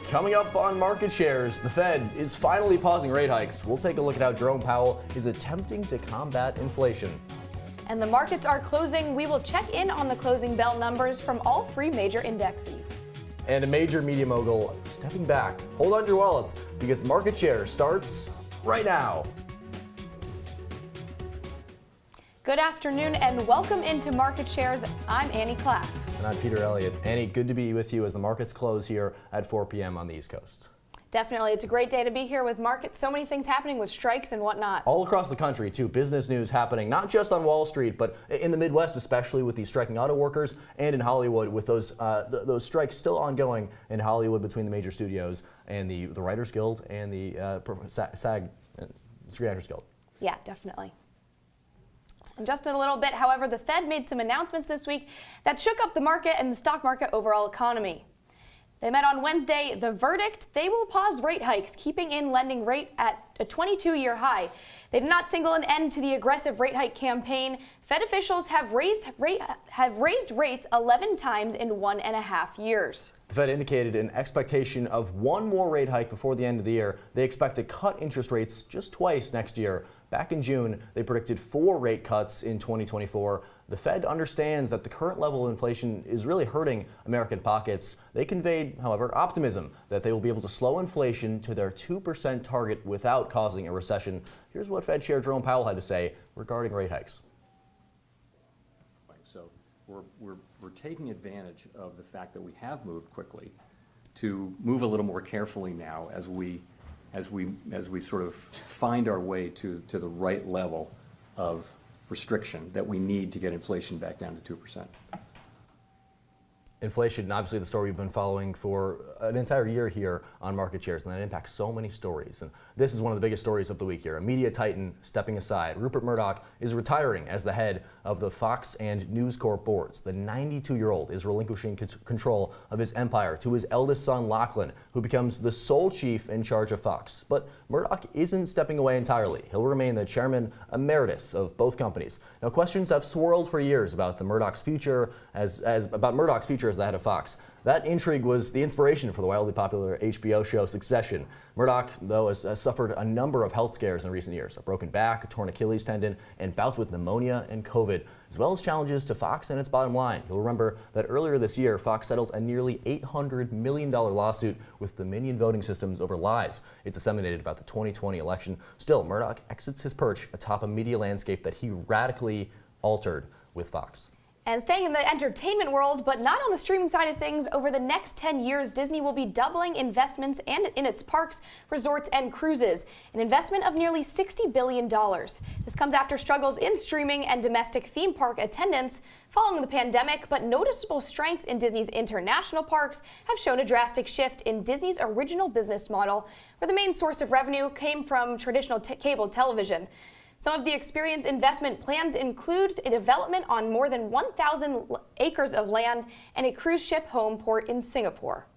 Coming up on market shares, the Fed is finally pausing rate hikes. We'll take a look at how Jerome Powell is attempting to combat inflation. And the markets are closing. We will check in on the closing bell numbers from all three major indexes. And a major media mogul stepping back. Hold on to your wallets because market share starts right now. Good afternoon and welcome into Market Shares. I'm Annie Klaff. And I'm Peter Elliott. Annie, good to be with you as the markets close here at 4 p.m. on the East Coast. Definitely. It's a great day to be here with markets. So many things happening with strikes and whatnot. All across the country, too. Business news happening, not just on Wall Street, but in the Midwest, especially with the striking auto workers, and in Hollywood with those strikes still ongoing in Hollywood between the major studios and the Writers Guild and the SAG, Screen Actors Guild. Yeah, definitely. And just in a little bit, however, the Fed made some announcements this week that shook up the market and the stock market overall economy. They met on Wednesday. The verdict, they will pause rate hikes, keeping in lending rate at a 22-year high. They did not signal an end to the aggressive rate hike campaign. Fed officials have raised rates 11 times in 1.5 years. The Fed indicated an expectation of one more rate hike before the end of the year. They expect to cut interest rates just twice next year. Back in June, they predicted 4 rate cuts in 2024. The Fed understands that the current level of inflation is really hurting American pockets. They conveyed, however, optimism that they will be able to slow inflation to their 2% target without causing a recession. Here's what Fed Chair Jerome Powell had to say regarding rate hikes. So we're taking advantage of the fact that we have moved quickly to move a little more carefully now as we sort of find our way to the right level of restriction that we need to get inflation back down to 2%. Inflation, obviously the story we've been following for an entire year here on market shares, and that impacts so many stories. And this is one of the biggest stories of the week here. A media titan stepping aside. Rupert Murdoch is retiring as the head of the Fox and News Corp boards. The 92-year-old is relinquishing control of his empire to his eldest son, Lachlan, who becomes the sole chief in charge of Fox. But Murdoch isn't stepping away entirely. He'll remain the chairman emeritus of both companies. Now, questions have swirled for years about Murdoch's future as the head of Fox. That intrigue was the inspiration for the wildly popular HBO show Succession. Murdoch, though, has suffered a number of health scares in recent years. A broken back, a torn Achilles tendon, and bouts with pneumonia and COVID, as well as challenges to Fox and its bottom line. You'll remember that earlier this year, Fox settled a nearly $800 million lawsuit with Dominion Voting Systems over lies it disseminated about the 2020 election. Still, Murdoch exits his perch atop a media landscape that he radically altered with Fox. And staying in the entertainment world, but not on the streaming side of things, over the next 10 years, Disney will be doubling investments and in its parks, resorts, and cruises, an investment of nearly $60 billion. This comes after struggles in streaming and domestic theme park attendance following the pandemic, but noticeable strengths in Disney's international parks have shown a drastic shift in Disney's original business model, where the main source of revenue came from traditional cable television. Some of the experience investment plans include a development on more than 1,000 acres of land and a cruise ship home port in Singapore.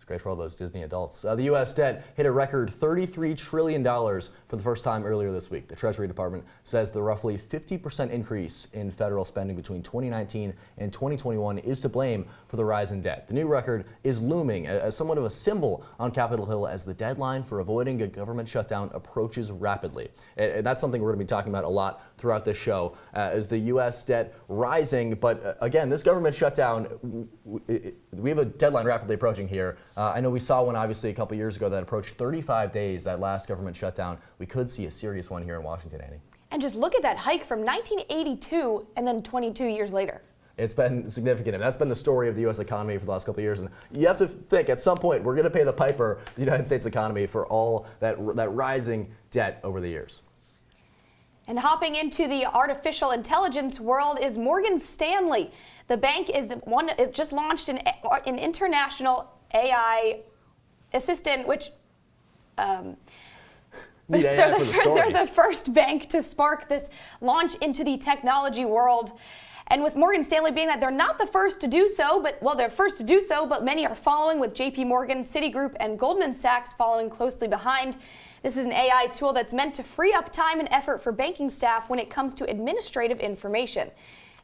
Great for all those Disney adults. The U.S. debt hit a record $33 trillion for the first time earlier this week. The Treasury Department says the roughly 50% increase in federal spending between 2019 and 2021 is to blame for the rise in debt. The new record is looming as somewhat of a symbol on Capitol Hill as the deadline for avoiding a government shutdown approaches rapidly. And that's something we're going to be talking about a lot throughout this show, as the U.S. debt rising. But again, this government shutdown, we have a deadline rapidly approaching here. I know we saw one obviously a couple years ago that approached 35 days, that last government shutdown. We could see a serious one here in Washington, Annie. And just look at that hike from 1982 and then 22 years later. It's been significant, and that's been the story of the U.S. economy for the last couple of years. And you have to think, at some point, we're going to pay the piper, the United States economy, for all that rising debt over the years. And hopping into the artificial intelligence world is Morgan Stanley. The bank it just launched an international AI assistant, which they're the first bank to spark this launch into the technology world. And with Morgan Stanley being that they're not the first to do so, they're first to do so, but many are following, with JP Morgan, Citigroup, and Goldman Sachs following closely behind. This is an AI tool that's meant to free up time and effort for banking staff when it comes to administrative information.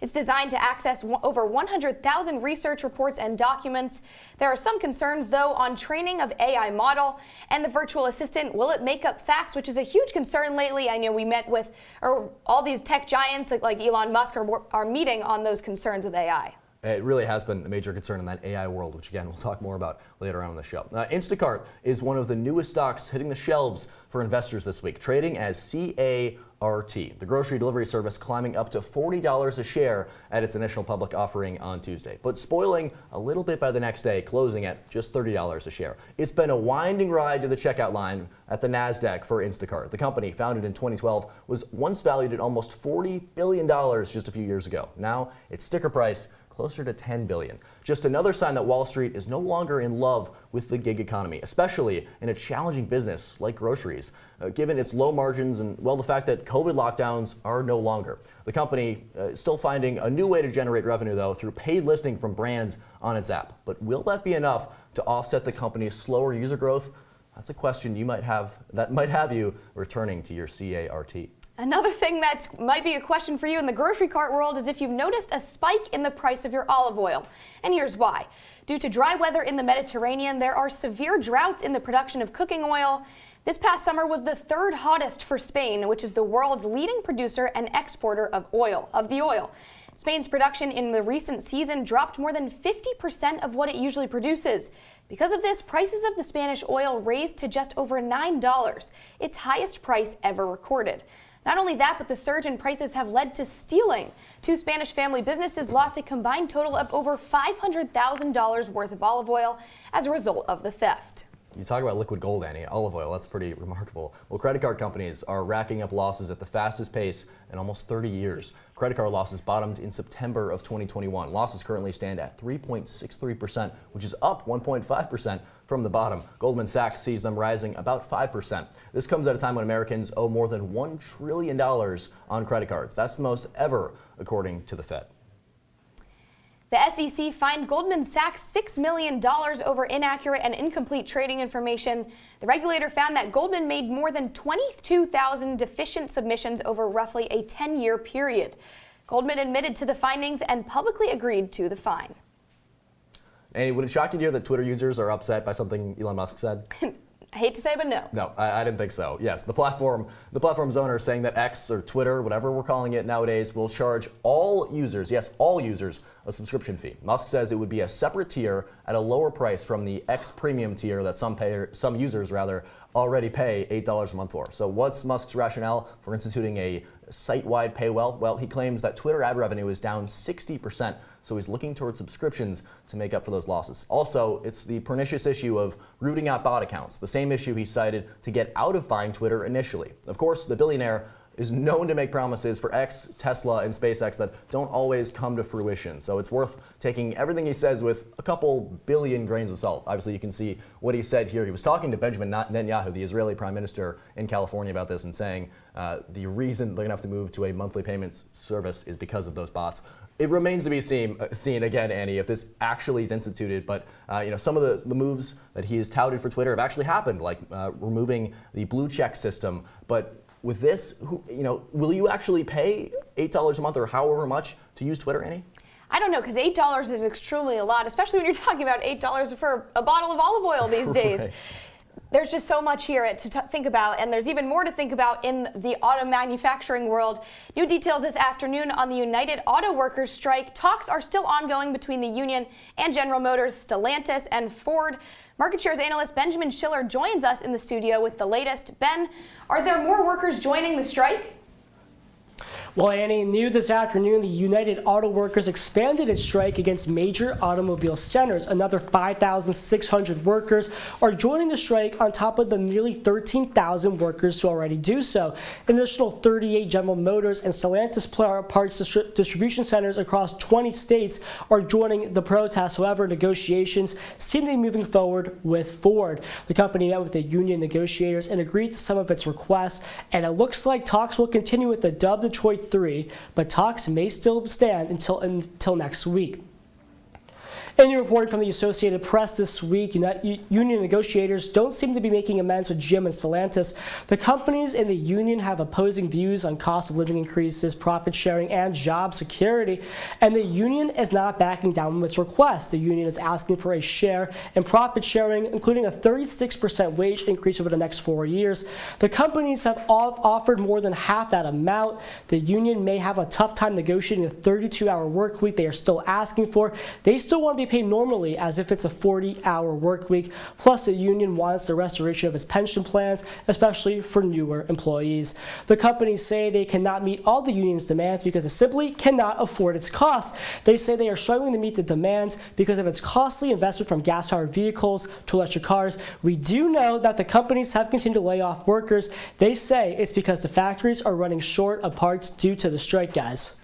It's designed to access over 100,000 research reports and documents. There are some concerns, though, on training of AI model and the virtual assistant. Will it make up facts, which is a huge concern lately? I know we met with all these tech giants like Elon Musk are meeting on those concerns with AI. It really has been a major concern in that AI world, which again, we'll talk more about later on in the show. Instacart is one of the newest stocks hitting the shelves for investors this week, trading as CART, the grocery delivery service climbing up to $40 a share at its initial public offering on Tuesday, but spoiling a little bit by the next day, closing at just $30 a share. It's been a winding ride to the checkout line at the NASDAQ for Instacart. The company, founded in 2012, was once valued at almost $40 billion just a few years ago. Now, its sticker price closer to $10 billion. Just another sign that Wall Street is no longer in love with the gig economy, especially in a challenging business like groceries, given its low margins and, well, the fact that COVID lockdowns are no longer. The company is still finding a new way to generate revenue, though, through paid listening from brands on its app. But will that be enough to offset the company's slower user growth? That's a question you might have that might have you returning to your CART. Another thing that might be a question for you in the grocery cart world is if you've noticed a spike in the price of your olive oil. And here's why. Due to dry weather in the Mediterranean, there are severe droughts in the production of cooking oil. This past summer was the third hottest for Spain, which is the world's leading producer and exporter of the oil. Spain's production in the recent season dropped more than 50% of what it usually produces. Because of this, prices of the Spanish oil raised to just over $9, its highest price ever recorded. Not only that, but the surge in prices have led to stealing. Two Spanish family businesses lost a combined total of over $500,000 worth of olive oil as a result of the theft. You talk about liquid gold, Annie, olive oil, that's pretty remarkable. Well, credit card companies are racking up losses at the fastest pace in almost 30 years. Credit card losses bottomed in September of 2021. Losses currently stand at 3.63%, which is up 1.5% from the bottom. Goldman Sachs sees them rising about 5%. This comes at a time when Americans owe more than $1 trillion on credit cards. That's the most ever, according to the Fed. The SEC fined Goldman Sachs $6 million over inaccurate and incomplete trading information. The regulator found that Goldman made more than 22,000 deficient submissions over roughly a 10-year period. Goldman admitted to the findings and publicly agreed to the fine. Annie, would it shock you to hear that Twitter users are upset by something Elon Musk said? I hate to say, but no. No, I didn't think so. Yes, the platform's owner is saying that X, or Twitter, whatever we're calling it nowadays, will charge all users, yes, all users, a subscription fee. Musk says it would be a separate tier at a lower price from the X premium tier that some users already pay $8 a month for. So what's Musk's rationale for instituting a site-wide paywall? Well, he claims that Twitter ad revenue is down 60%, so he's looking towards subscriptions to make up for those losses. Also, it's the pernicious issue of rooting out bot accounts, the same issue he cited to get out of buying Twitter initially. Of course, the billionaire is known to make promises for X, Tesla, and SpaceX that don't always come to fruition. So it's worth taking everything he says with a couple billion grains of salt. Obviously, you can see what he said here. He was talking to Benjamin Netanyahu, the Israeli prime minister, in California about this and saying the reason they're going to have to move to a monthly payments service is because of those bots. It remains to be seen again, Annie, if this actually is instituted. But some of the moves that he has touted for Twitter have actually happened, like removing the blue check system. But with this, will you actually pay $8 a month or however much to use Twitter, Annie? I don't know, because $8 is extremely a lot, especially when you're talking about $8 for a bottle of olive oil these days. Right. There's just so much here to think about, and there's even more to think about in the auto manufacturing world. New details this afternoon on the United Auto Workers strike. Talks are still ongoing between the union and General Motors, Stellantis, and Ford. Market shares analyst Benjamin Schiller joins us in the studio with the latest. Ben, are there more workers joining the strike? Well, Annie, new this afternoon, the United Auto Workers expanded its strike against major automobile centers. Another 5,600 workers are joining the strike on top of the nearly 13,000 workers who already do so. An additional 38 General Motors and Stellantis parts distribution centers across 20 states are joining the protest. However, negotiations seem to be moving forward with Ford. The company met with the union negotiators and agreed to some of its requests, and it looks like talks will continue with the dubbed Detroit 3, but talks may still stand until next week. In a report from the Associated Press this week, union negotiators don't seem to be making amends with GM and Stellantis. The companies in the union have opposing views on cost of living increases, profit sharing, and job security, and the union is not backing down on its request. The union is asking for a share in profit sharing, including a 36% wage increase over the next 4 years. The companies have offered more than half that amount. The union may have a tough time negotiating a 32-hour work week they are still asking for. They still want to be paid normally as if it's a 40-hour work week. Plus, the union wants the restoration of its pension plans, especially for newer employees. The companies say they cannot meet all the union's demands because it simply cannot afford its costs. They say they are struggling to meet the demands because of its costly investment from gas-powered vehicles to electric cars. We do know that the companies have continued to lay off workers. They say it's because the factories are running short of parts due to the strike, guys.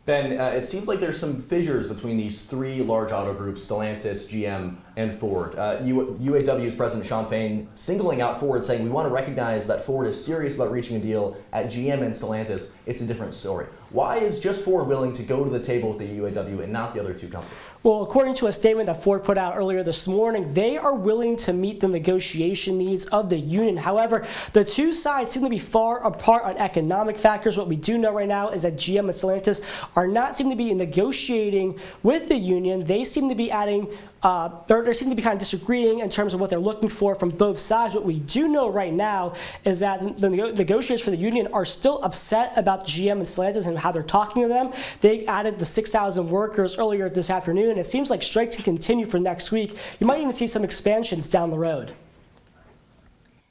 Ben, it seems like there's some fissures between these three large auto groups, Stellantis, GM, and Ford. UAW's President Sean Fain singling out Ford, saying we want to recognize that Ford is serious about reaching a deal. At GM and Stellantis, it's a different story. Why is just Ford willing to go to the table with the UAW and not the other two companies? Well, according to a statement that Ford put out earlier this morning, they are willing to meet the negotiation needs of the union. However, the two sides seem to be far apart on economic factors. What we do know right now is that GM and Stellantis are not seem to be negotiating with the union. They seem to be adding they seem to be kind of disagreeing in terms of what they're looking for from both sides. What we do know right now is that the negotiators for the union are still upset about GM and Stellantis and how they're talking to them. They added the 6,000 workers earlier this afternoon, and it seems like strikes can continue for next week. You might even see some expansions down the road.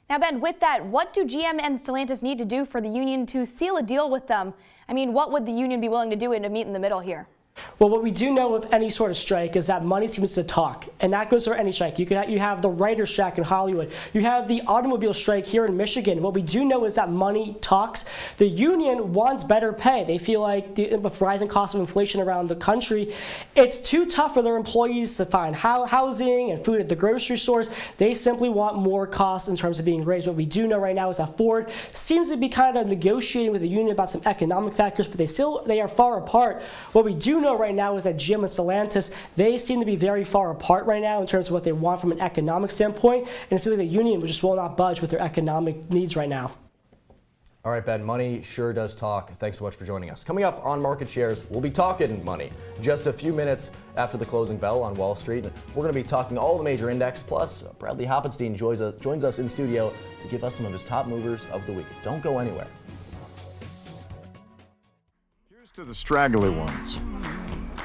Now, Ben, with that, what do GM and Stellantis need to do for the union to seal a deal with them? I mean, what would the union be willing to do to meet in the middle here? Well, what we do know with any sort of strike is that money seems to talk, and that goes for any strike. You have the writer's strike in Hollywood. You have the automobile strike here in Michigan. What we do know is that money talks. The union wants better pay. They feel like with rising costs of inflation around the country, it's too tough for their employees to find housing and food at the grocery stores. They simply want more costs in terms of being raised. What we do know right now is that Ford seems to be kind of negotiating with the union about some economic factors, but they are far apart. What we do know right now is that GM and Stellantis, they seem to be very far apart right now in terms of what they want from an economic standpoint, and it seems like the union just will not budge with their economic needs right now. All right, Ben, money sure does talk. Thanks so much for joining us. Coming up on Market Shares, we'll be talking money just a few minutes after the closing bell on Wall Street. We're going to be talking all the major index, plus Bradley Hoppenstein joins us in studio to give us some of his top movers of the week. Don't go anywhere. To the straggly ones,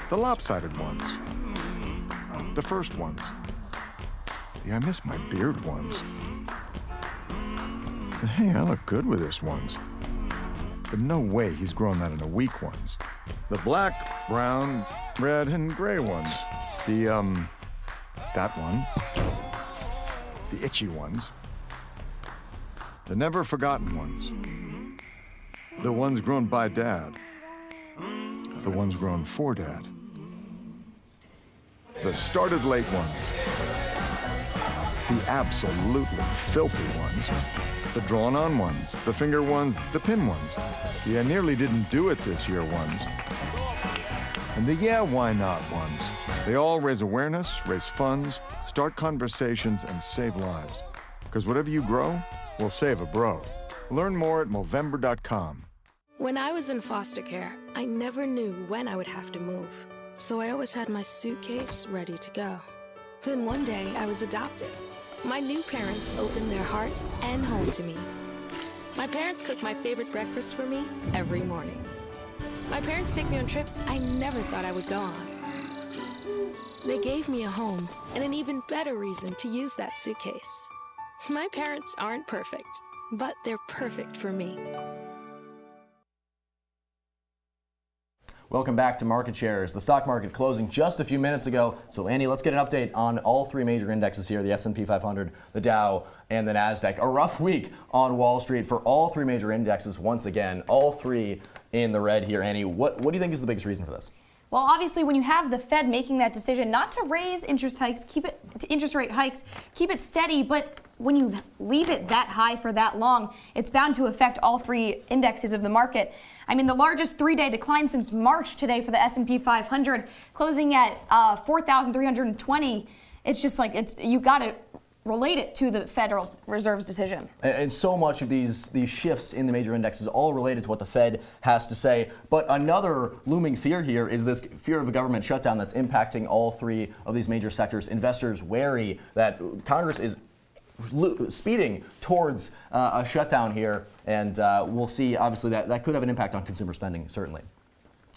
the lopsided ones, the first ones, the I miss my beard ones, and hey, I look good with this ones, but no way he's grown that in the weak ones, the black, brown, red, and gray ones, the that one, the itchy ones, the never forgotten ones, the ones grown by Dad, the ones grown for Dad, the started late ones, the absolutely filthy ones, the drawn on ones, the finger ones, the pin ones, the I nearly didn't do it this year ones, and the yeah, why not ones. They all raise awareness, raise funds, start conversations, and save lives. Because whatever you grow will save a bro. Learn more at Movember.com. When I was in foster care, I never knew when I would have to move, so I always had my suitcase ready to go. Then one day, I was adopted. My new parents opened their hearts and home to me. My parents cook my favorite breakfast for me every morning. My parents take me on trips I never thought I would go on. They gave me a home and an even better reason to use that suitcase. My parents aren't perfect, but they're perfect for me. Welcome back to Market Shares. The stock market closing just a few minutes ago. So Andy, let's get an update on all three major indexes here, the S&P 500, the Dow, and the NASDAQ. A rough week on Wall Street for all three major indexes once again, all three in the red here. Andy, what do you think is the biggest reason for this? Well, I think Well, obviously, when you have the Fed making that decision not to raise interest rate hikes, keep it steady, but when you leave it that high for that long, it's bound to affect all three indexes of the market. I mean, the largest three-day decline since March today for the S&P 500, closing at 4,320. It's just like you got to relate it to the Federal Reserve's decision. And so much of these shifts in the major indexes all related to what the Fed has to say. But another looming fear here is this fear of a government shutdown that's impacting all three of these major sectors. Investors wary that Congress is speeding towards a shutdown here, and we'll see. Obviously, that could have an impact on consumer spending, certainly.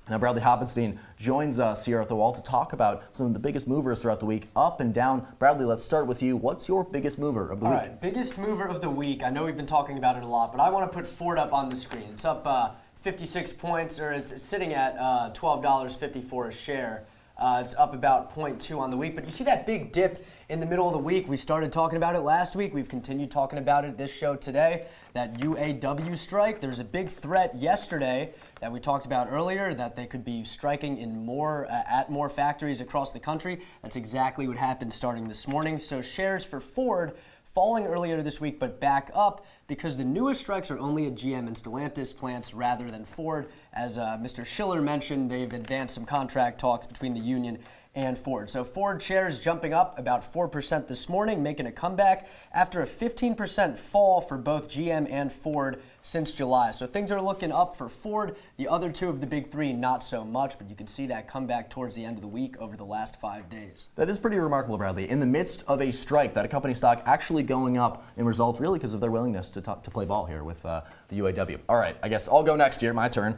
Now, Bradley Hoppenstein joins us here at the wall to talk about some of the biggest movers throughout the week, up and down. Bradley, let's start with you. What's your biggest mover of the week? All right, biggest mover of the week. I know we've been talking about it a lot, but I want to put Ford up on the screen. It's up 56 points, or it's sitting at $12.54 a share. It's up about 0.2 on the week, but you see that big dip in the middle of the week. We started talking about it last week. We've continued talking about it this show today. That UAW strike. There's a big threat yesterday that we talked about earlier, that they could be striking in at more factories across the country. That's exactly what happened starting this morning. So shares for Ford falling earlier this week, but back up because the newest strikes are only at GM and Stellantis plants rather than Ford. As Mr. Schiller mentioned, they've advanced some contract talks between the union and Ford. So Ford shares jumping up about 4% this morning, making a comeback after a 15% fall for both GM and Ford since July. So things are looking up for Ford. The other two of the big three, not so much, but you can see that comeback towards the end of the week over the last 5 days. That is pretty remarkable, Bradley. In the midst of a strike, that a company stock actually going up in results, really because of their willingness to play ball here with the UAW. All right, I guess I'll go next year. My turn.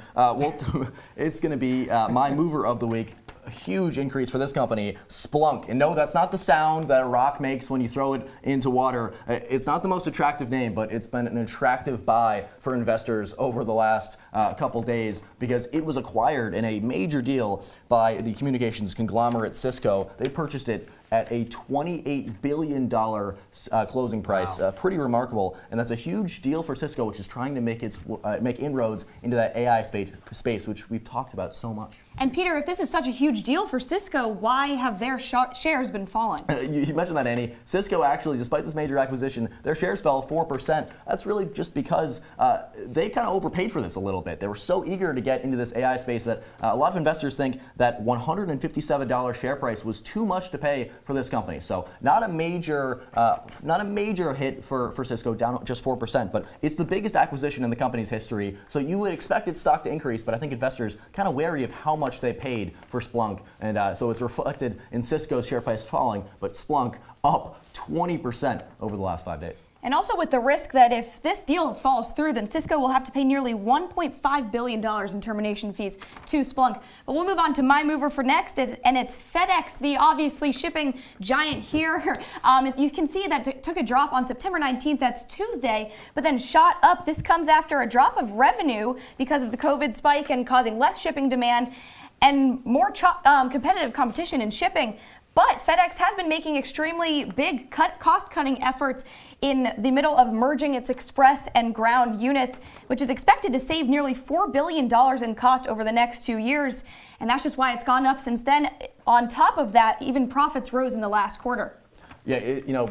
It's going to be my mover of the week. A huge increase for this company, Splunk. And no, that's not the sound that a rock makes when you throw it into water. It's not the most attractive name, but it's been an attractive buy for investors over the last couple days because it was acquired in a major deal by the communications conglomerate Cisco. They purchased it at a $28 billion closing price. Wow. Pretty remarkable. And that's a huge deal for Cisco, which is trying to make inroads into that AI space, which we've talked about so much. And Peter, if this is such a huge deal for Cisco, why have their shares been falling? You mentioned that, Annie. Cisco actually, despite this major acquisition, their shares fell 4%. That's really just because they kind of overpaid for this a little bit. They were so eager to get into this AI space that a lot of investors think that $157 share price was too much to pay for this company. So not a major hit for Cisco, down just 4%, but it's the biggest acquisition in the company's history. So you would expect its stock to increase, but I think investors kind of wary of how much they paid for Splunk. And so it's reflected in Cisco's share price falling, but Splunk up 20% over the last 5 days. And also with the risk that if this deal falls through, then Cisco will have to pay nearly $1.5 billion in termination fees to Splunk. But we'll move on to my mover for next, and it's FedEx, the obviously shipping giant here. You can see that it took a drop on September 19th, that's Tuesday, but then shot up. This comes after a drop of revenue because of the COVID spike and causing less shipping demand and more competitive competition in shipping. But FedEx has been making extremely big cost-cutting efforts in the middle of merging its express and ground units, which is expected to save nearly $4 billion in cost over the next 2 years. And that's just why it's gone up since then. On top of that, even profits rose in the last quarter. Yeah, you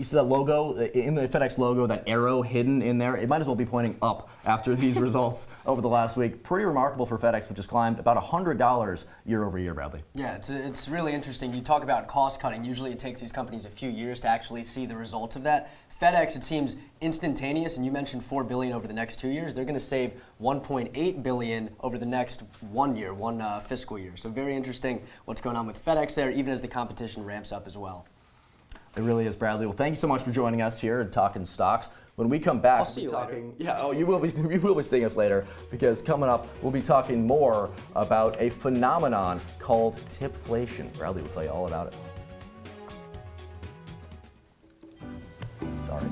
see that logo in the FedEx logo, that arrow hidden in there. It might as well be pointing up after these results over the last week. Pretty remarkable for FedEx, which has climbed about $100 year over year, Bradley. Yeah, it's really interesting. You talk about cost cutting. Usually, it takes these companies a few years to actually see the results of that. FedEx, it seems instantaneous, and you mentioned $4 billion over the next 2 years. They're going to save $1.8 billion over the next 1 year, one fiscal year. So very interesting what's going on with FedEx there, even as the competition ramps up as well. It really is, Bradley. Well, thank you so much for joining us here and talking stocks. When we come back, I'll see you later. Yeah, you will be seeing us later, because coming up we'll be talking more about a phenomenon called tipflation. Bradley will tell you all about it. Sorry.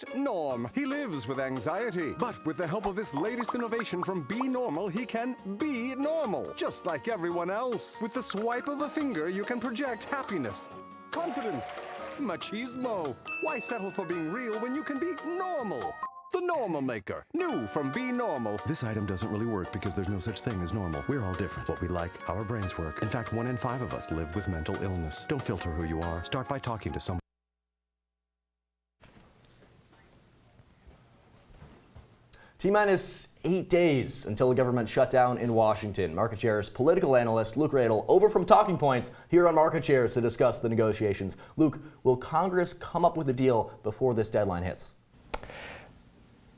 meet Norm. He lives with anxiety, but with the help of this latest innovation from Be Normal, he can be normal, just like everyone else. With the swipe of a finger, you can project happiness, confidence, machismo. Why settle for being real when you can be normal? The Normal Maker. New from Be Normal. This item doesn't really work because there's no such thing as normal. We're all different. What we like, how our brains work. In fact, 1 in 5 of us live with mental illness. Don't filter who you are. Start by talking to someone. T-minus 8 days until a government shutdown in Washington. Market Shares political analyst Luke Radel over from Talking Points here on Market Shares to discuss the negotiations. Luke, will Congress come up with a deal before this deadline hits?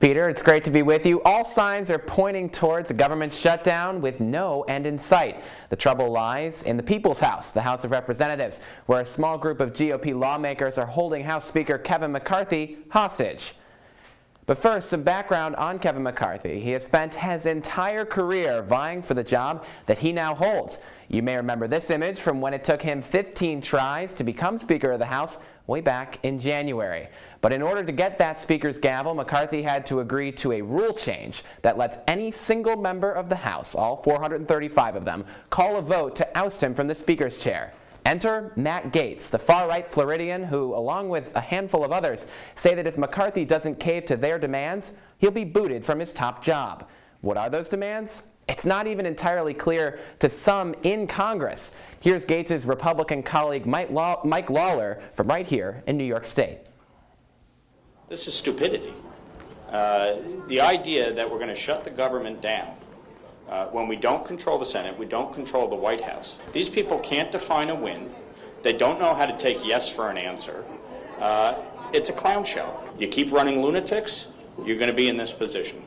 Peter, it's great to be with you. All signs are pointing towards a government shutdown with no end in sight. The trouble lies in the People's House, the House of Representatives, where a small group of GOP lawmakers are holding House Speaker Kevin McCarthy hostage. But first, some background on Kevin McCarthy. He has spent his entire career vying for the job that he now holds. You may remember this image from when it took him 15 tries to become Speaker of the House way back in January. But in order to get that Speaker's gavel, McCarthy had to agree to a rule change that lets any single member of the House, all 435 of them, call a vote to oust him from the Speaker's chair. Enter Matt Gaetz, the far-right Floridian who, along with a handful of others, say that if McCarthy doesn't cave to their demands, he'll be booted from his top job. What are those demands? It's not even entirely clear to some in Congress. Here's Gaetz's Republican colleague Mike Lawler from right here in New York State. This is stupidity. The idea that we're going to shut the government down when we don't control the Senate, we don't control the White House. These people can't define a win. They don't know how to take yes for an answer. It's a clown show. You keep running lunatics, you're going to be in this position.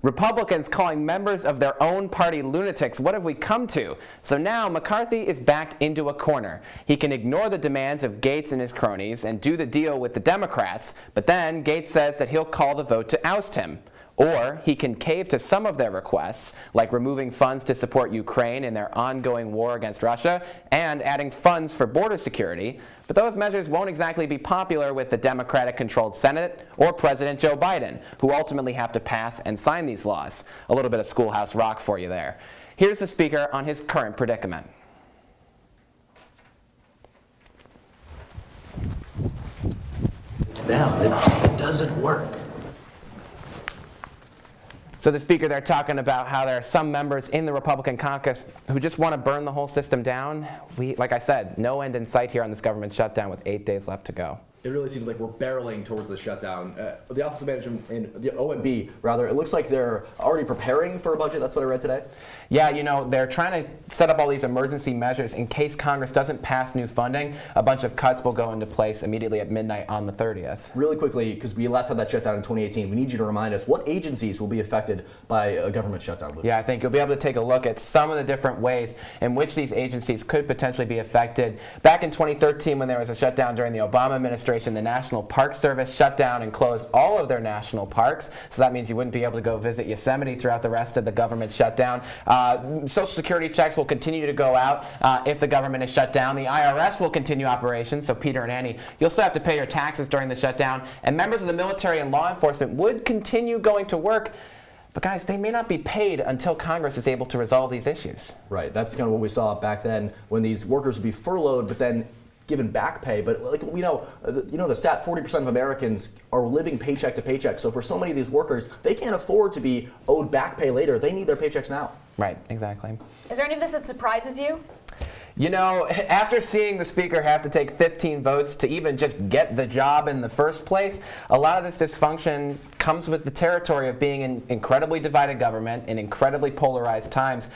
Republicans calling members of their own party lunatics. What have we come to? So now McCarthy is backed into a corner. He can ignore the demands of Gaetz and his cronies and do the deal with the Democrats, but then Gaetz says that he'll call the vote to oust him. Or he can cave to some of their requests, like removing funds to support Ukraine in their ongoing war against Russia and adding funds for border security. But those measures won't exactly be popular with the Democratic-controlled Senate or President Joe Biden, who ultimately have to pass and sign these laws. A little bit of Schoolhouse Rock for you there. Here's the Speaker on his current predicament. Now, it doesn't work. So the Speaker, they're talking about how there are some members in the Republican caucus who just want to burn the whole system down. Like I said, no end in sight here on this government shutdown with 8 days left to go. It really seems like we're barreling towards the shutdown. The Office of Management, and the OMB, rather, it looks like they're already preparing for a budget. That's what I read today. Yeah, you know, they're trying to set up all these emergency measures in case Congress doesn't pass new funding. A bunch of cuts will go into place immediately at midnight on the 30th. Really quickly, because we last had that shutdown in 2018, we need you to remind us what agencies will be affected by a government shutdown, Luke? Yeah, I think you'll be able to take a look at some of the different ways in which these agencies could potentially be affected. Back in 2013, when there was a shutdown during the Obama administration, the National Park Service shut down and closed all of their national parks. So that means you wouldn't be able to go visit Yosemite throughout the rest of the government shutdown. Social Security checks will continue to go out if the government is shut down. The IRS will continue operations. So Peter and Annie, you'll still have to pay your taxes during the shutdown. And members of the military and law enforcement would continue going to work. But guys, they may not be paid until Congress is able to resolve these issues. Right. That's kind of what we saw back then when these workers would be furloughed, but then given back pay. But like we know, the stat: 40% of Americans are living paycheck to paycheck. So for so many of these workers, they can't afford to be owed back pay later. They need their paychecks now. Right. Exactly. Is there any of this that surprises you? You know, after seeing the Speaker have to take 15 votes to even just get the job in the first place, a lot of this dysfunction comes with the territory of being an incredibly divided government in incredibly polarized times.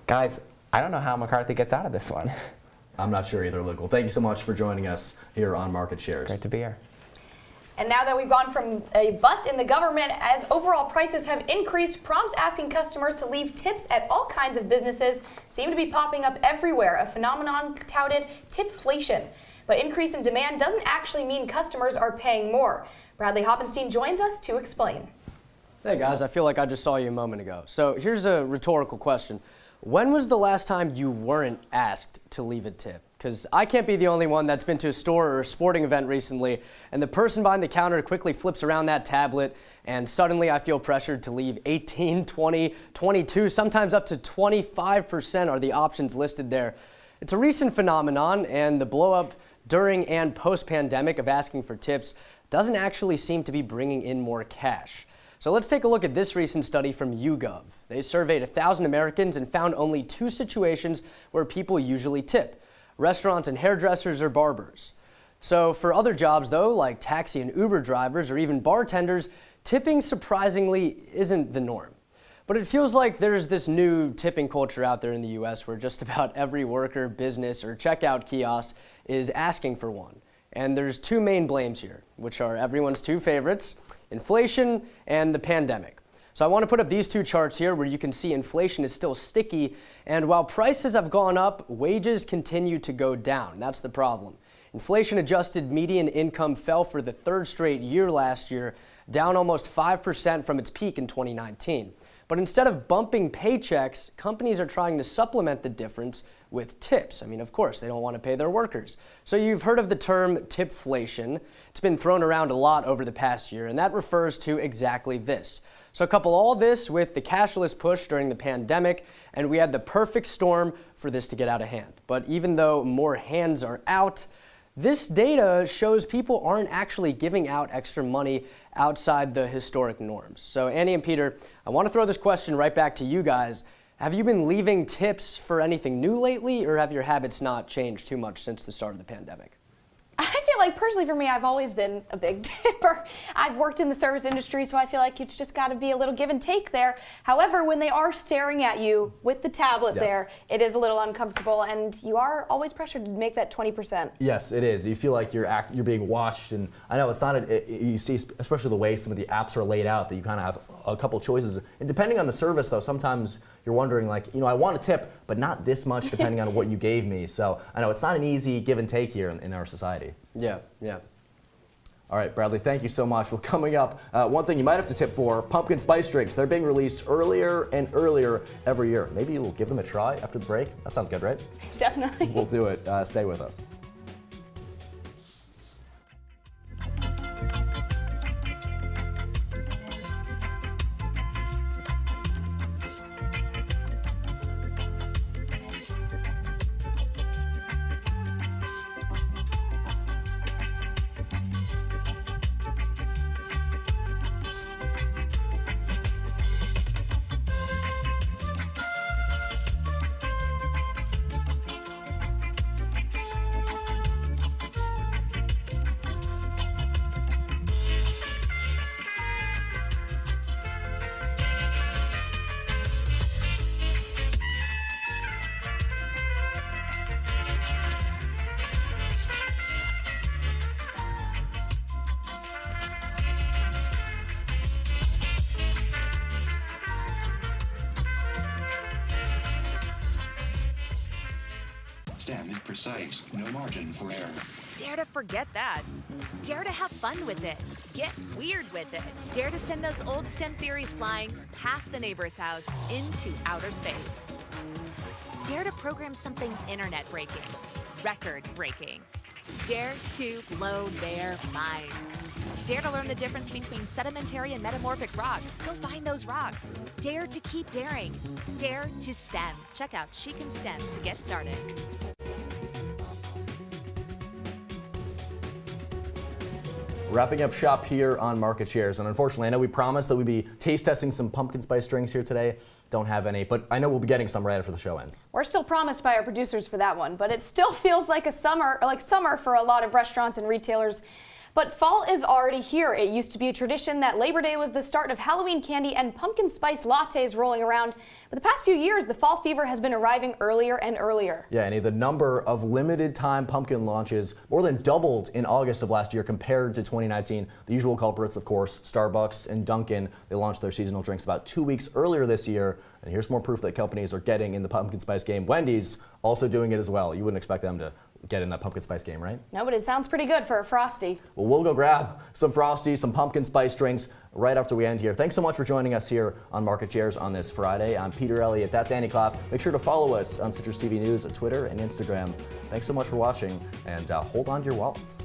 Guys, I don't know how McCarthy gets out of this one. I'm not sure either, Luke. Well, thank you so much for joining us here on Market Shares. Great to be here. And now that we've gone from a bust in the government, as overall prices have increased, prompts asking customers to leave tips at all kinds of businesses seem to be popping up everywhere, a phenomenon touted tipflation. But increase in demand doesn't actually mean customers are paying more. Bradley Hoppenstein joins us to explain. Hey guys, I feel like I just saw you a moment ago. So here's a rhetorical question. When was the last time you weren't asked to leave a tip? because I can't be the only one that's been to a store or a sporting event recently, and the person behind the counter quickly flips around that tablet, and suddenly I feel pressured to leave 18, 20, 22, sometimes up to 25% are the options listed there. It's a recent phenomenon, and the blow-up during and post-pandemic of asking for tips doesn't actually seem to be bringing in more cash. So let's take a look at this recent study from YouGov. They surveyed 1,000 Americans and found only 2 situations where people usually tip: restaurants and hairdressers or barbers. So for other jobs though, like taxi and Uber drivers or even bartenders, tipping surprisingly isn't the norm. But it feels like there's this new tipping culture out there in the US where just about every worker, business, or checkout kiosk is asking for one. And there's 2 main blames here, which are everyone's 2 favorites: inflation and the pandemic. So I want to put up these 2 charts here where you can see inflation is still sticky, and while prices have gone up, wages continue to go down. That's the problem. Inflation-adjusted median income fell for the 3rd straight year last year, down almost 5% from its peak in 2019. But instead of bumping paychecks, companies are trying to supplement the difference with tips. I mean, of course, they don't want to pay their workers. So you've heard of the term tipflation. It's been thrown around a lot over the past year, and that refers to exactly this. So couple all this with the cashless push during the pandemic, and we had the perfect storm for this to get out of hand. But even though more hands are out, this data shows people aren't actually giving out extra money outside the historic norms. So Annie and Peter, I want to throw this question right back to you guys. Have you been leaving tips for anything new lately, or have your habits not changed too much since the start of the pandemic? I feel like personally for me, I've always been a big tipper. I've worked in the service industry, so I feel like it's just got to be a little give and take there. However, when they are staring at you with the tablet there, it is a little uncomfortable, and you are always pressured to make that 20%. Yes, it is. You feel like you're being watched, and I know it's not. You see, especially the way some of the apps are laid out, that you kind of have a couple choices. And depending on the service, though, sometimes you're wondering, like, I want a tip, but not this much, depending on what you gave me. So I know it's not an easy give and take here in our society. Yeah. All right, Bradley, thank you so much. Well, coming up, one thing you might have to tip for: pumpkin spice drinks. They're being released earlier and earlier every year. Maybe we'll give them a try after the break. That sounds good, right? Definitely. We'll do it. Stay with us. Stem is precise, no margin for error. Dare to forget that. Dare to have fun with it. Get weird with it. Dare to send those old STEM theories flying past the neighbor's house into outer space. Dare to program something internet-breaking, record-breaking. Dare to blow their minds. Dare to learn the difference between sedimentary and metamorphic rock. Go find those rocks. Dare to keep daring. Dare to STEM. Check out She Can STEM to get started. Wrapping up shop here on Market Shares, and unfortunately I know we promised that we'd be taste testing some pumpkin spice drinks here today. Don't have any, but I know we'll be getting some right after the show ends. We're still promised by our producers for that one, but it still feels like summer for a lot of restaurants and retailers. But fall is already here. It used to be a tradition that Labor Day was the start of Halloween candy and pumpkin spice lattes rolling around. But the past few years, the fall fever has been arriving earlier and earlier. Yeah, Annie, the number of limited time pumpkin launches more than doubled in August of last year compared to 2019. The usual culprits, of course, Starbucks and Dunkin'. They launched their seasonal drinks about 2 weeks earlier this year. And here's more proof that companies are getting in the pumpkin spice game. Wendy's also doing it as well. You wouldn't expect them to get in that pumpkin spice game, right? No, but it sounds pretty good for a Frosty. Well, we'll go grab some Frosties, some pumpkin spice drinks right after we end here. Thanks so much for joining us here on Market Shares on this Friday. I'm Peter Elliott. That's Annie Klaff. Make sure to follow us on CitrusTV News, Twitter, and Instagram. Thanks so much for watching, and hold on to your wallets.